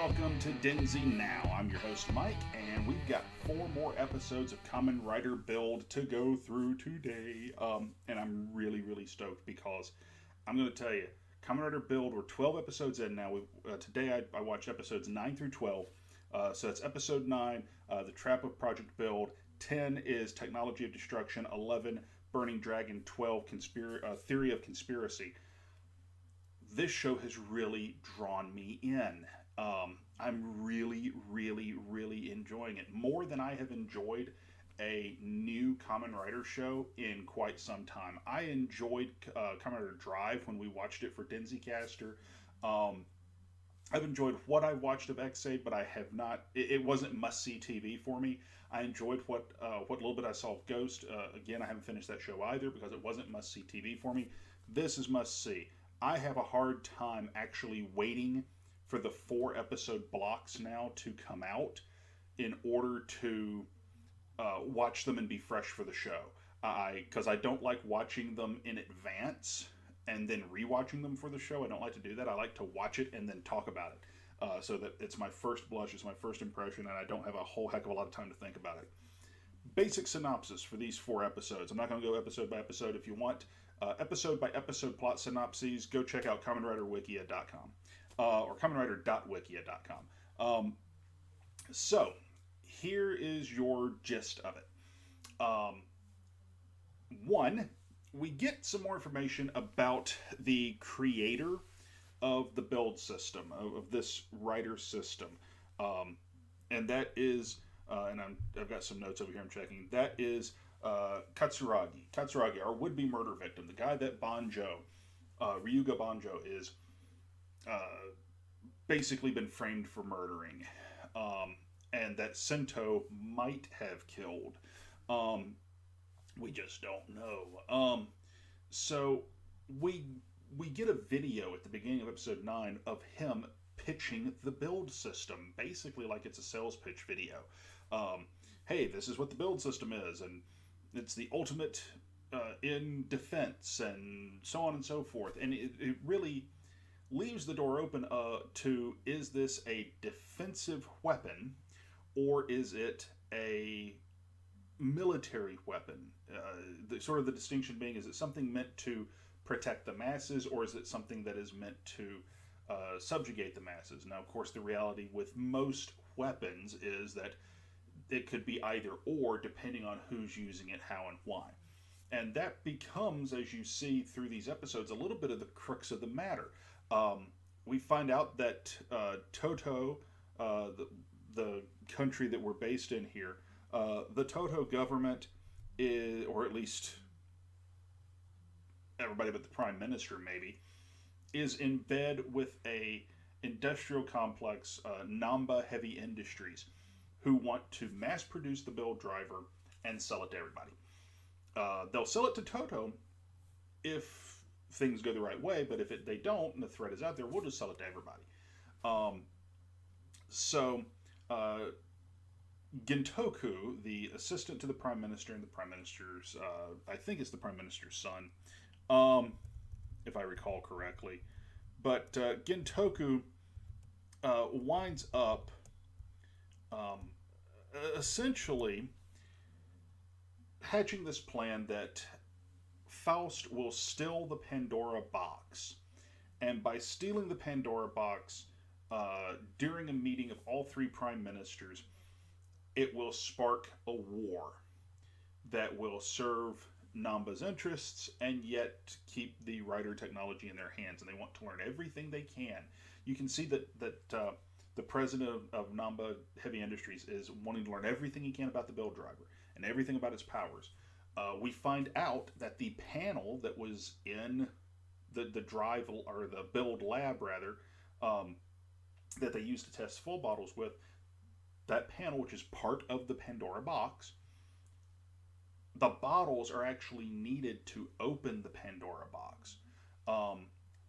welcome to DenziNow. I'm your host Mike, and we've got 4 more episodes of Kamen Rider Build to go through today. And I'm really stoked because I'm going to tell you, Kamen Rider Build, we're 12 episodes in now. Today I watched episodes 9 through 12. So it's episode 9, The Trap of Project Build. 10 is Technology of Destruction. 11, Burning Dragon. 12, Theory of Conspiracy. This show has really drawn me in. I'm really enjoying it. More than I have enjoyed a new Kamen Rider show in quite some time. I enjoyed Kamen Rider Drive when we watched it for DenziCaster. I've enjoyed what I watched of X-Aid, but I have not. It wasn't must-see TV for me. I enjoyed what little bit I saw of Ghost. Again, I haven't finished that show either because it wasn't must-see TV for me. This is must-see. I have a hard time actually waiting for the 4 episode blocks now to come out in order to watch them and be fresh for the show. Because I don't like watching them in advance and then rewatching them for the show. I don't like to do that. I like to watch it and then talk about it. So that it's my first blush, it's my first impression, and I don't have a whole heck of a lot of time to think about it. Basic synopsis for these 4 episodes. I'm not going to go episode by episode. If you want episode by episode plot synopses, go check out KamenRiderWikia.com or KamenRider.wikia.com. So here is your gist of it. 1, we get some more information about the creator of the build system, of this rider system. And that is, and I've got some notes over here I'm checking, that is Katsuragi, our would-be murder victim, the guy that Ryuga Banjo is basically been framed for murdering, and that Sento might have killed. We just don't know. So we get a video at the beginning of episode 9 of him pitching the build system, basically like it's a sales pitch video. Hey, this is what the build system is, and it's the ultimate in defense, and so on and so forth. And it really leaves the door open to, is this a defensive weapon, or is it a military weapon? The distinction being, is it something meant to protect the masses, or is it something that is meant to subjugate the masses? Now, of course, the reality with most weapons is that it could be either or, depending on who's using it, how, and why. And that becomes, as you see through these episodes, a little bit of the crux of the matter. We find out that Toto, the country that we're based in here, the Toto government is, or at least everybody but the Prime Minister maybe, is in bed with a industrial complex, Namba Heavy Industries, who want to mass produce the build driver and sell it to everybody. They'll sell it to Toto if things go the right way, but if they don't, and the threat is out there, we'll just sell it to everybody. So Gintoku, the assistant to the Prime Minister, and the Prime Minister's, I think it's the Prime Minister's son, if I recall correctly, but Gintoku winds up essentially hatching this plan that Faust will steal the Pandora box, and by stealing the Pandora box during a meeting of all 3 prime ministers, it will spark a war that will serve Namba's interests and yet keep the rider technology in their hands, and they want to learn everything they can. You can see that the president of Namba Heavy Industries is wanting to learn everything he can about the build driver and everything about its powers. We find out that the panel that was in the drive, or the build lab rather, that they used to test full bottles with, that panel, which is part of the Pandora box, the bottles are actually needed to open the Pandora box.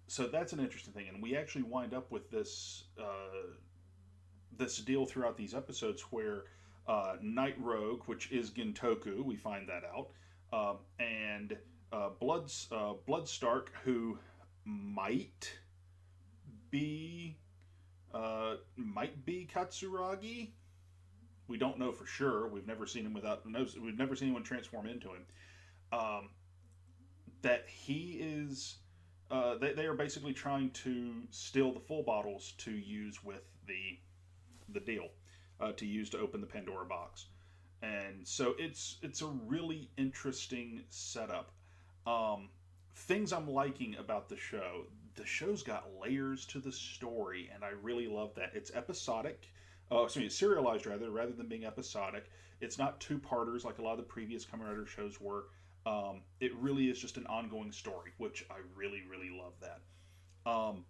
So that's an interesting thing, and we actually wind up with this this deal throughout these episodes where Night Rogue, which is Gintoku, we find that out, and Bloodstark, who might be might be Katsuragi. We don't know for sure. We've never seen him without. We've never seen anyone transform into him. Um, that he is. They are basically trying to steal the full bottles to use with the deal, to use to open the Pandora box, and so it's a really interesting setup. Um, Things I'm liking about the show. The show's got layers to the story, and I really love that. It's episodic. It's serialized rather than being episodic. It's not two parters like a lot of the previous Kamen Rider shows were. It really is just an ongoing story, which I really really love that. Um,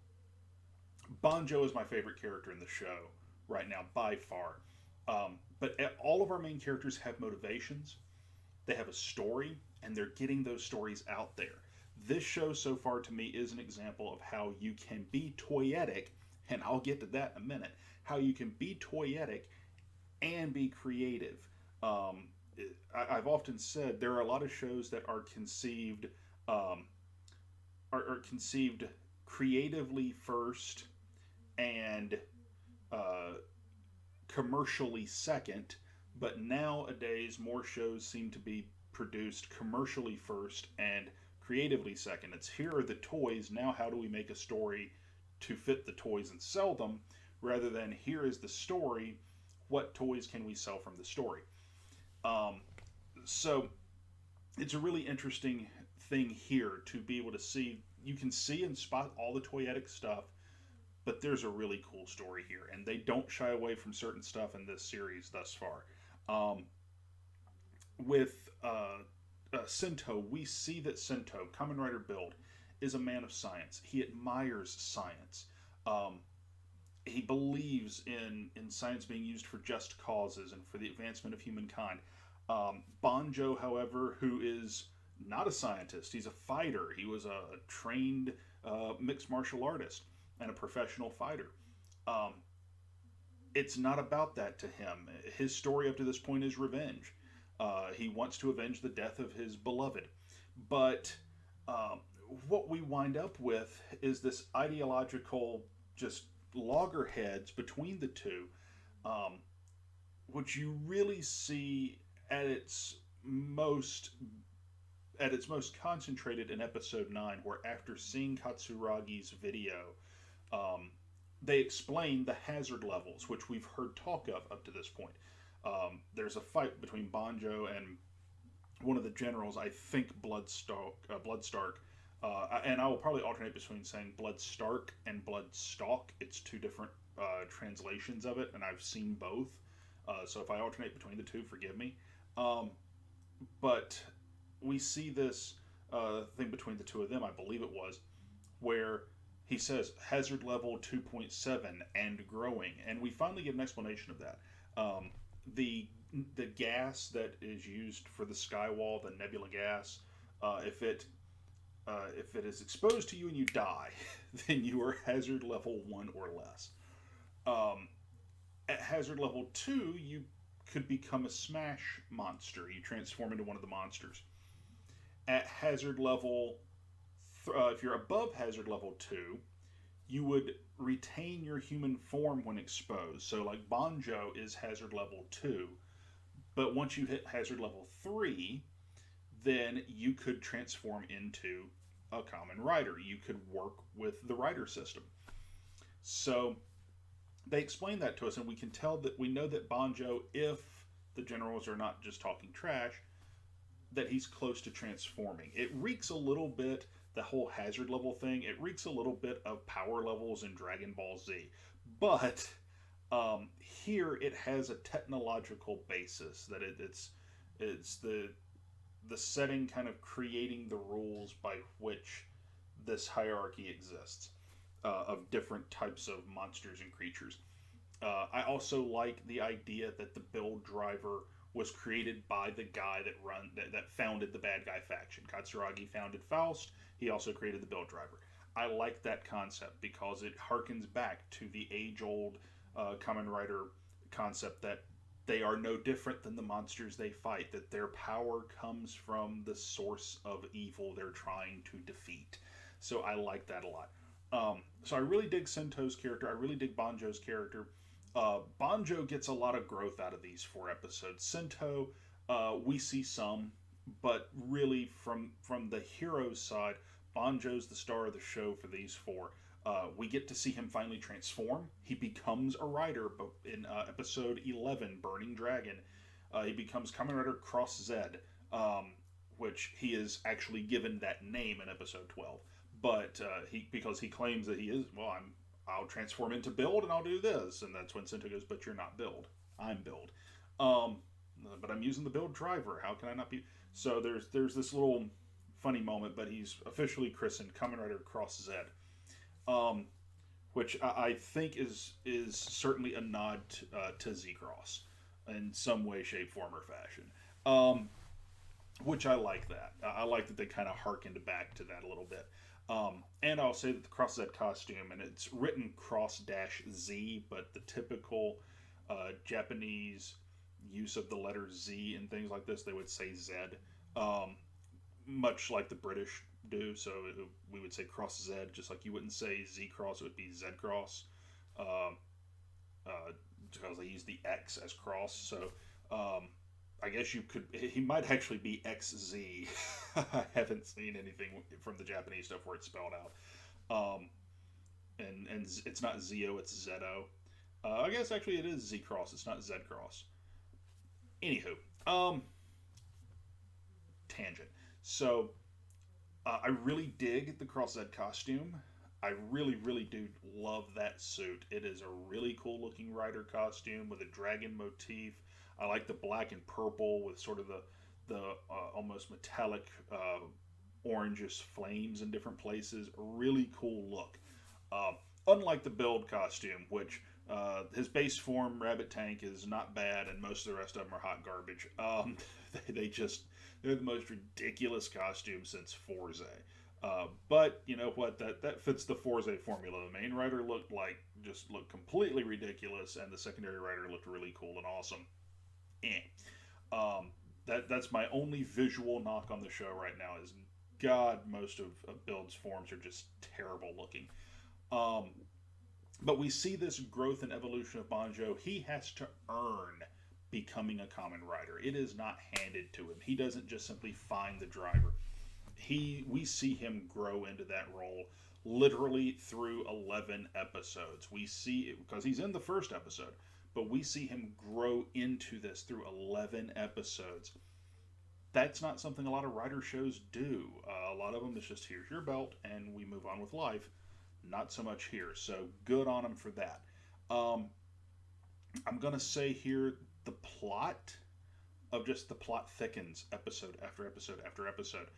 Banjo is my favorite character in the show right now by far. But all of our main characters have motivations. They have a story, and they're getting those stories out there. This show so far to me is an example of how you can be toyetic, and I'll get to that in a minute. How you can be toyetic and be creative. Um, I've often said there are a lot of shows that um, are conceived creatively first and uh, commercially second, but nowadays more shows seem to be produced commercially first and creatively second. It's here are the toys, now how do we make a story to fit the toys and sell them, rather than here is the story, what toys can we sell from the story. Um, so it's a really interesting thing here to be able to see. You can see and spot all the toyetic stuff, but there's a really cool story here, and they don't shy away from certain stuff in this series thus far. Um, with Sento, we see that Sento, Kamen Rider Build, is a man of science. He admires science. Um, he believes in science being used for just causes and for the advancement of humankind. Banjo, however, who is not a scientist, he's a fighter. He was a trained mixed martial artist and a professional fighter. Um, it's not about that to him. His story up to this point is revenge. He wants to avenge the death of his beloved. But um, what we wind up with is this ideological just loggerheads between the two, um, which you really see at its most concentrated in episode 9, where after seeing Katsuragi's video, um, they explain the hazard levels, which we've heard talk of up to this point. There's a fight between Banjo and one of the generals, I think Bloodstark, and I will probably alternate between saying Bloodstark and Bloodstalk. It's two different translations of it, and I've seen both. So if I alternate between the two, forgive me. But we see this thing between the two of them, I believe it was, where he says hazard level 2.7 and growing, and we finally get an explanation of that. The the gas that is used for the skywall, the nebula gas, if it is exposed to you and you die, then you are hazard level 1 or less. Um, at hazard level 2, you could become a smash monster. You transform into one of the monsters. At hazard level, if you're above hazard level 2, you would retain your human form when exposed. So, like Banjo is hazard level 2, but once you hit hazard level 3, then you could transform into a Kamen Rider. You could work with the Rider system. So, they explain that to us, and we can tell that we know that Banjo, if the generals are not just talking trash, that he's close to transforming. It reeks a little bit, the whole hazard level thing, it reeks a little bit of power levels in Dragon Ball Z. But here it has a technological basis, that it's the setting kind of creating the rules by which this hierarchy exists, of different types of monsters and creatures. I also like the idea that the build driver was created by the guy that founded the bad guy faction. Katsuragi founded Faust. He also created the build driver. I like that concept because it harkens back to the age-old Kamen Rider concept that they are no different than the monsters they fight, that their power comes from the source of evil they're trying to defeat. So I like that a lot. So I really dig Sento's character. I really dig Banjo's character. Banjo gets a lot of growth out of these 4 episodes. Sento, we see some, but really from the hero's side, Banjo's the star of the show for these 4. We get to see him finally transform. He becomes a rider, but in episode 11, Burning Dragon, he becomes Kamen Rider Cross Z, which he is actually given that name in episode 12. But because he claims that he is, well, I'll transform into Build and I'll do this, and that's when Sento goes, but you're not Build, I'm Build. Um, but I'm using the Build driver. How can I not be? So there's this little funny moment, but he's officially christened Kamen Rider Cross Z, which I think is certainly a nod to Z Cross in some way, shape, form, or fashion. Which I like that. I like that they kind of harkened back to that a little bit. And I'll say that the Cross Z costume, and it's written Cross-Z, but the typical Japanese use of the letter Z and things like this, they would say Z, much like the British do. So we would say Cross Z, just like you wouldn't say Z Cross, it would be Z Cross, because they use the X as cross. So I guess you could. He might actually be XZ. I haven't seen anything from the Japanese stuff where it's spelled out. And it's not ZO, it's ZO. I guess actually it is Z Cross. It's not Z Cross. Anywho, tangent. So I really dig the Cross Z costume. I really, really do love that suit. It is a really cool looking rider costume with a dragon motif. I like the black and purple with sort of the almost metallic orangish flames in different places. A really cool look. Unlike the Build costume, which his base form, Rabbit Tank, is not bad, and most of the rest of them are hot garbage. They're the most ridiculous costume since Forze. But you know what? That fits the Forze formula. The main rider looked completely ridiculous, and the secondary rider looked really cool and awesome. That's my only visual knock on the show right now. Is God, most of Build's forms are just terrible looking. But we see this growth and evolution of Banjo. He has to earn becoming a Kamen Rider. It is not handed to him. He doesn't just simply find the driver. We see him grow into that role literally through 11 episodes. We see it because he's in the first episode, but we see him grow into this through 11 episodes. That's not something a lot of rider shows do. A lot of them is just, here's your belt and we move on with life. Not so much here. So good on him for that. I'm going to say here, the plot thickens episode after episode after episode.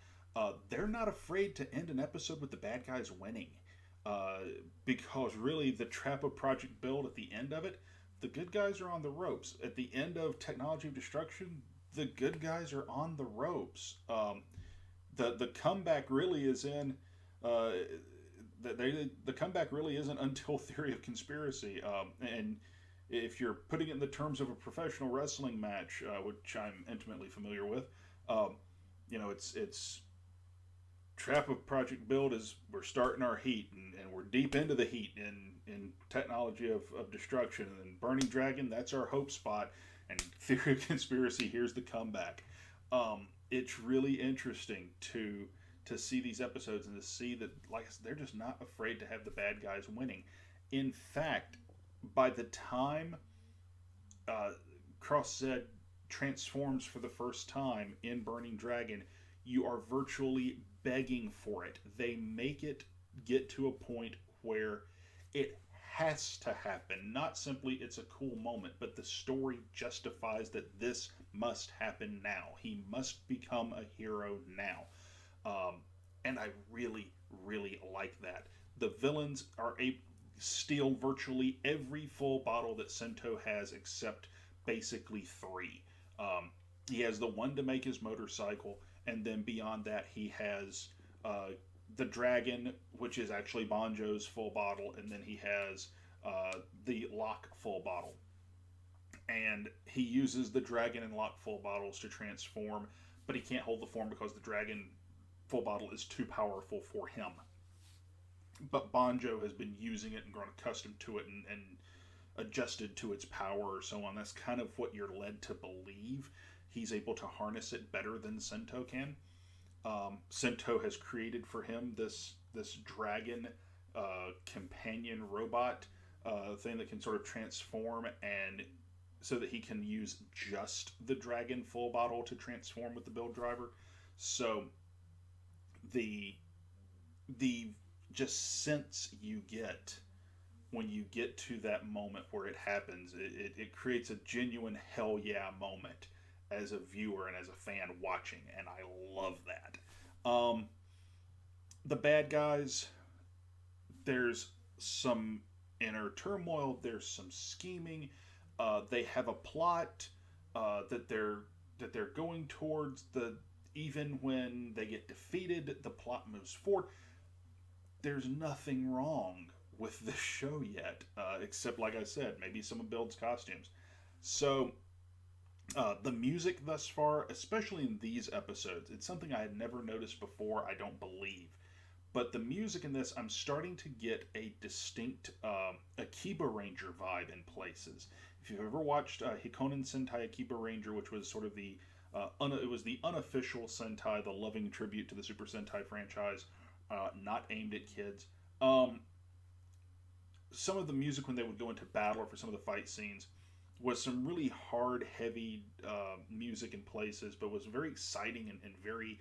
They're not afraid to end an episode with the bad guys winning. Because really, the trap of Project Build at the end of it, the good guys are on the ropes. At the end of Technology of Destruction, the good guys are on the ropes. The comeback really is in... the comeback really isn't until Theory of Conspiracy. And if you're putting it in the terms of a professional wrestling match, which I'm intimately familiar with, it's Trap of Project Build is we're starting our heat and we're deep into the heat in Technology of Destruction, and Burning Dragon, that's our hope spot, and Theory of Conspiracy, here's the comeback. It's really interesting to see these episodes and to see that, like I said, they're just not afraid to have the bad guys winning. In fact, by the time Cross Z transforms for the first time in Burning Dragon, you are virtually begging for it. They make it get to a point where it has to happen. Not simply it's a cool moment, but the story justifies that this must happen now. He must become a hero now. And I really, really like that. The villains are steal virtually every full bottle that Sento has except basically 3. He has the one to make his motorcycle, and then beyond that he has the dragon, which is actually Banjo's full bottle, and then he has the lock full bottle. And he uses the dragon and lock full bottles to transform, but he can't hold the form because the dragon full bottle is too powerful for him. but Banjo has been using it and grown accustomed to it and adjusted to its power or so on. That's kind of what you're led to believe. He's able to harness it better than Sento can. Sento has created for him this dragon companion robot thing that can sort of transform, and so that he can use just the dragon full bottle to transform with the build driver. So the the just sense you get when you get to that moment where it happens, it creates a genuine hell yeah moment as a viewer and as a fan watching, and I love that. The bad guys, there's some inner turmoil, there's some scheming. They have a plot that they're going towards. The Even when they get defeated, the plot moves forward. There's nothing wrong with this show yet, except, like I said, maybe some of Build's costumes. So, the music thus far, especially in these episodes, it's something I had never noticed before, I don't believe. But the music in this, I'm starting to get a distinct Akiba Ranger vibe in places. If you've ever watched Hikonen Sentai Akiba Ranger, which was sort of it was the unofficial Sentai, the loving tribute to the Super Sentai franchise, not aimed at kids. Some of the music when they would go into battle or for some of the fight scenes was some really hard, heavy music in places, but was very exciting and very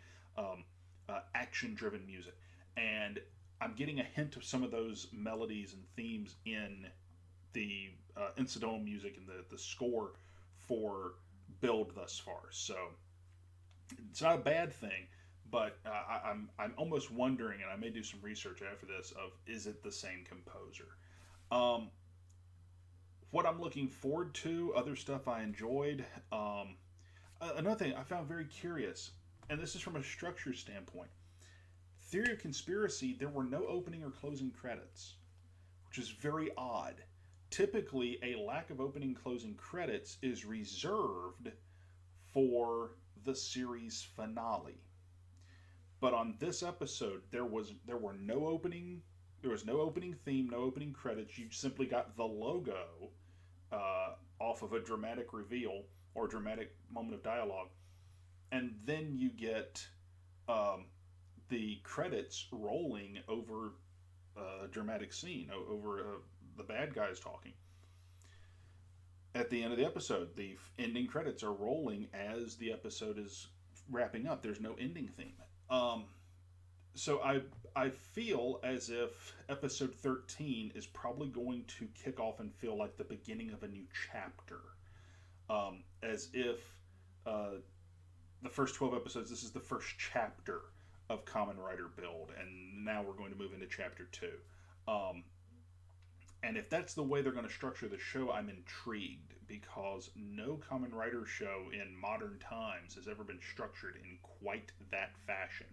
action-driven music. And I'm getting a hint of some of those melodies and themes in the incidental music and the score for Build thus far. So it's not a bad thing, but I'm almost wondering, and I may do some research after this, of is it the same composer? Um, what I'm looking forward to, other stuff I enjoyed. Another thing I found very curious, and this is from a structure standpoint. Theory of Conspiracy, there were no opening or closing credits, which is very odd. Typically, a lack of opening closing credits is reserved for the series finale. But on this episode, there was no opening theme, no opening credits. You simply got the logo off of a dramatic reveal or dramatic moment of dialogue, and then you get the credits rolling over a dramatic scene, over the bad guys talking. At the end of the episode, the ending credits are rolling as the episode is wrapping up. There's no ending theme. So I feel as if episode 13 is probably going to kick off and feel like the beginning of a new chapter. As if the first 12 episodes, this is the first chapter of Kamen Rider Build, and now we're going to move into chapter 2. And if that's the way they're going to structure the show, I'm intrigued, because no Kamen Rider show in modern times has ever been structured in quite that fashion.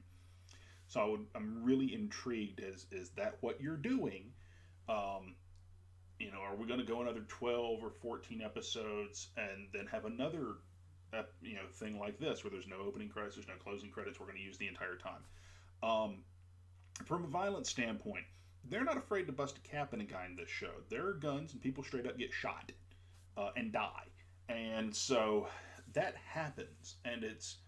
So I'm really intrigued. Is that what you're doing? Are we going to go another 12 or 14 episodes and then have another thing like this where there's no opening credits, there's no closing credits, we're going to use the entire time? From a violence standpoint, they're not afraid to bust a cap in a guy in this show. There are guns and people straight up get shot and die. And so that happens. And it's,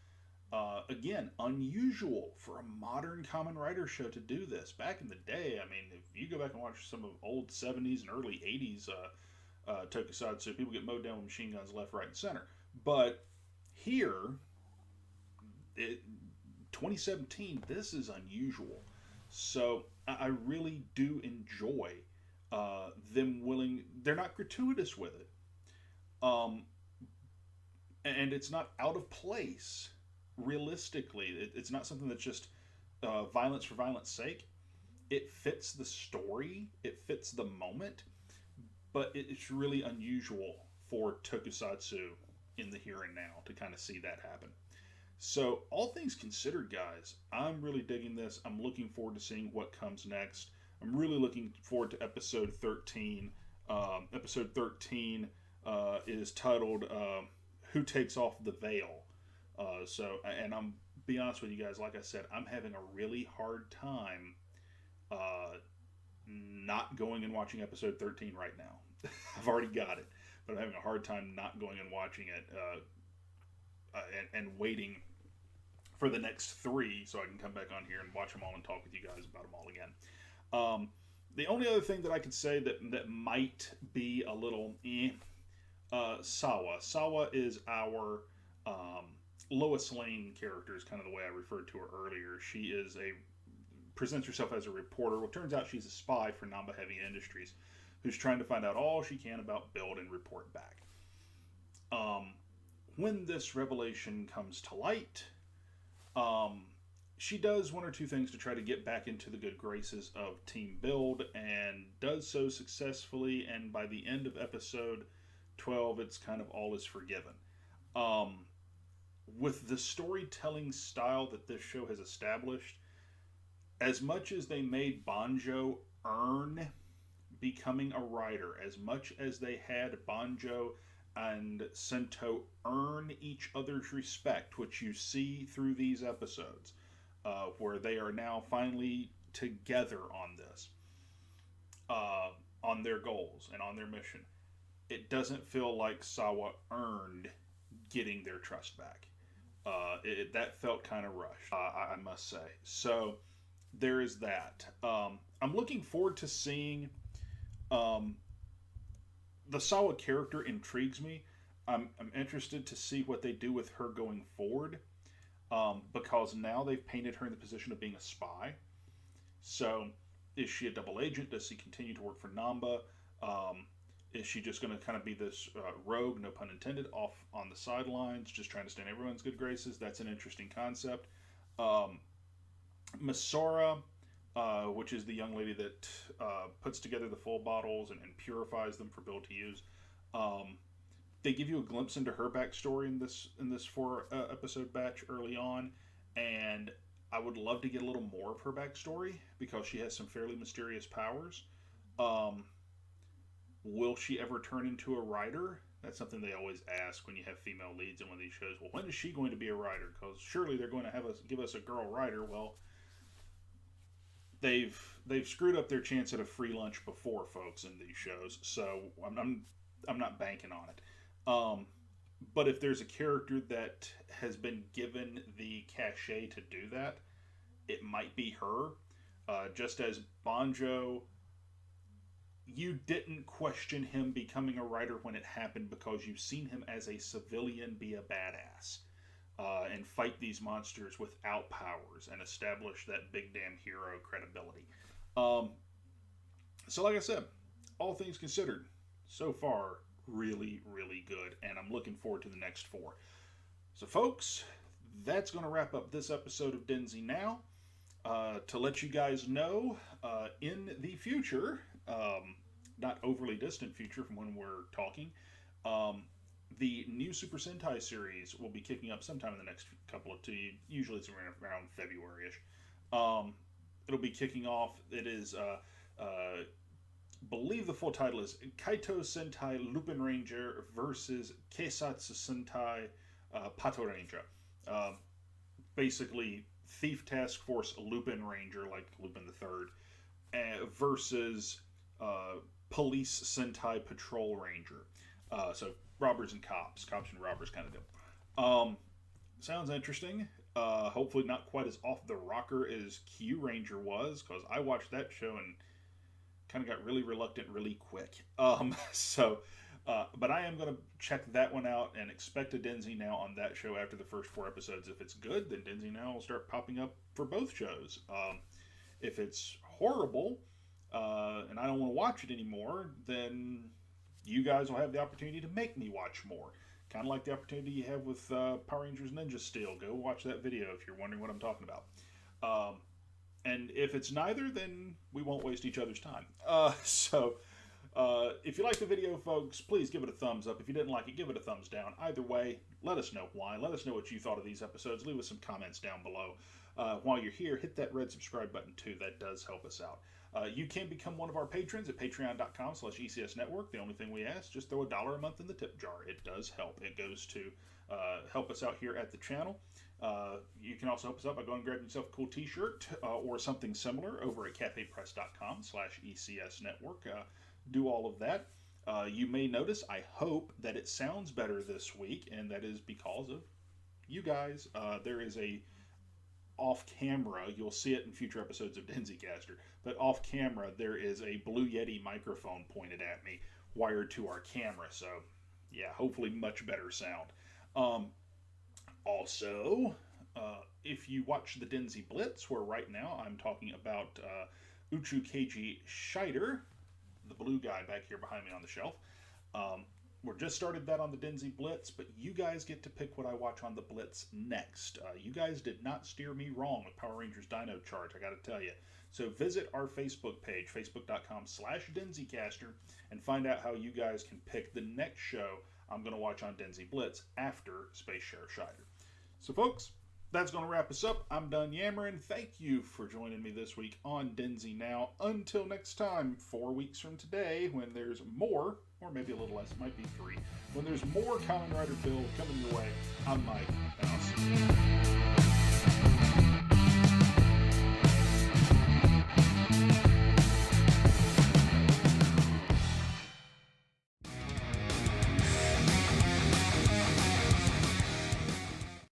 again, unusual for a modern Kamen Rider show to do this. Back in the day, I mean, if you go back and watch some of old 70s and early 80s tokusatsu, people get mowed down with machine guns left, right, and center. But here, 2017, this is unusual. So I really do enjoy they're not gratuitous with it. And it's not out of place, realistically. It's not something that's just violence for violence sake. It fits the story, it fits the moment, but it's really unusual for tokusatsu in the here and now to kind of see that happen. So, all things considered, guys, I'm really digging this. I'm looking forward to seeing what comes next. I'm really looking forward to episode 13. Episode 13 is titled Who Takes Off the Veil? And be honest with you guys, like I said, I'm having a really hard time not going and watching episode 13 right now. I've already got it, but I'm having a hard time not going and watching it and waiting for the next 3 so I can come back on here and watch them all and talk with you guys about them all again. The only other thing that I could say that might be a little Sawa. Sawa is our Lois Lane character, is kind of the way I referred to her earlier. She presents herself as a reporter. Well, it turns out she's a spy for Namba Heavy Industries, who's trying to find out all she can about Build and report back. When this revelation comes to light, she does 1 or 2 things to try to get back into the good graces of Team Build, and does so successfully, and by the end of episode 12, it's kind of all is forgiven. With the storytelling style that this show has established, as much as they made Banjo earn becoming a rider, as much as they had Banjo and Sento earn each other's respect, which you see through these episodes, where they are now finally together on this, on their goals and on their mission, it doesn't feel like Sawa earned getting their trust back. That felt kind of rushed, I must say. So there is that. I'm looking forward to seeing the Sawa character intrigues me. I'm interested to see what they do with her going forward, because now they've painted her in the position of being a spy. So is she a double agent? Does she continue to work for Namba? Is she just going to kind of be this rogue, no pun intended, off on the sidelines, just trying to stay in everyone's good graces? That's an interesting concept. Misora, which is the young lady that puts together the full bottles and purifies them for Bill to use. They give you a glimpse into her backstory in this 4 episode batch early on, and I would love to get a little more of her backstory because she has some fairly mysterious powers. Will she ever turn into a rider? That's something they always ask when you have female leads in one of these shows. Well, when is she going to be a rider? Because surely they're going to give us a girl rider. Well, they've screwed up their chance at a free lunch before, folks, in these shows. So I'm not banking on it. But if there's a character that has been given the cachet to do that, it might be her. Just as Banjo, you didn't question him becoming a writer when it happened because you've seen him as a civilian be a badass and fight these monsters without powers and establish that big damn hero credibility. So like I said, all things considered, so far, really, really good. And I'm looking forward to the next 4. So folks, that's going to wrap up this episode of DenziNow. To let you guys know, in the future, not overly distant future from when we're talking, the new Super Sentai series will be kicking up sometime in the next couple of 2. Usually it's around February-ish. It'll be kicking off. It is, believe the full title is Kaito Sentai Lupin Ranger versus Keisatsu Sentai Pato Ranger. Basically, Thief Task Force Lupin Ranger, like Lupin the Third, versus Police Sentai Patrol Ranger. So robbers and cops and robbers kind of deal. Sounds interesting. Hopefully not quite as off the rocker as Q Ranger was, because I watched that show and kind of got really reluctant really quick. But I am going to check that one out and expect a DenziNow on that show after the first 4 episodes. If it's good, then DenziNow will start popping up for both shows. If it's horrible, and I don't want to watch it anymore, then you guys will have the opportunity to make me watch more. Kind of like the opportunity you have with Power Rangers Ninja Steel. Go watch that video if you're wondering what I'm talking about. And if it's neither, then we won't waste each other's time. If you like the video, folks, please give it a thumbs up. If you didn't like it, give it a thumbs down. Either way, let us know why. Let us know what you thought of these episodes. Leave us some comments down below. While you're here, hit that red subscribe button too. That does help us out. You can become one of our patrons at patreon.com/ECS Network. The only thing we ask, just throw $1 a month in the tip jar. It does help. It goes to help us out here at the channel. You can also help us out by going and grabbing yourself a cool t-shirt or something similar over at cafepress.com/ECS Network. Do all of that. You may notice, I hope, that it sounds better this week, and that is because of you guys. There is a off-camera, you'll see it in future episodes of DenziCaster, but off-camera there is a Blue Yeti microphone pointed at me, wired to our camera, so yeah, hopefully much better sound. Also, if you watch the Denzi Blitz, where right now I'm talking about Uchu Keiji Scheider, the blue guy back here behind me on the shelf. We're just started that on the Denzi Blitz, but you guys get to pick what I watch on the Blitz next. You guys did not steer me wrong with Power Rangers Dino Charge, I gotta tell you. So visit our Facebook page, facebook.com/DenziCaster, and find out how you guys can pick the next show I'm going to watch on Denzi Blitz after Space Sheriff Scheider. So folks, that's going to wrap us up. I'm done yammering. Thank you for joining me this week on DenziNow. Until next time, 4 weeks from today, when there's more, or maybe a little less, it might be 3, when there's more Kamen Rider build coming your way, I'm Mike, and I'll see you.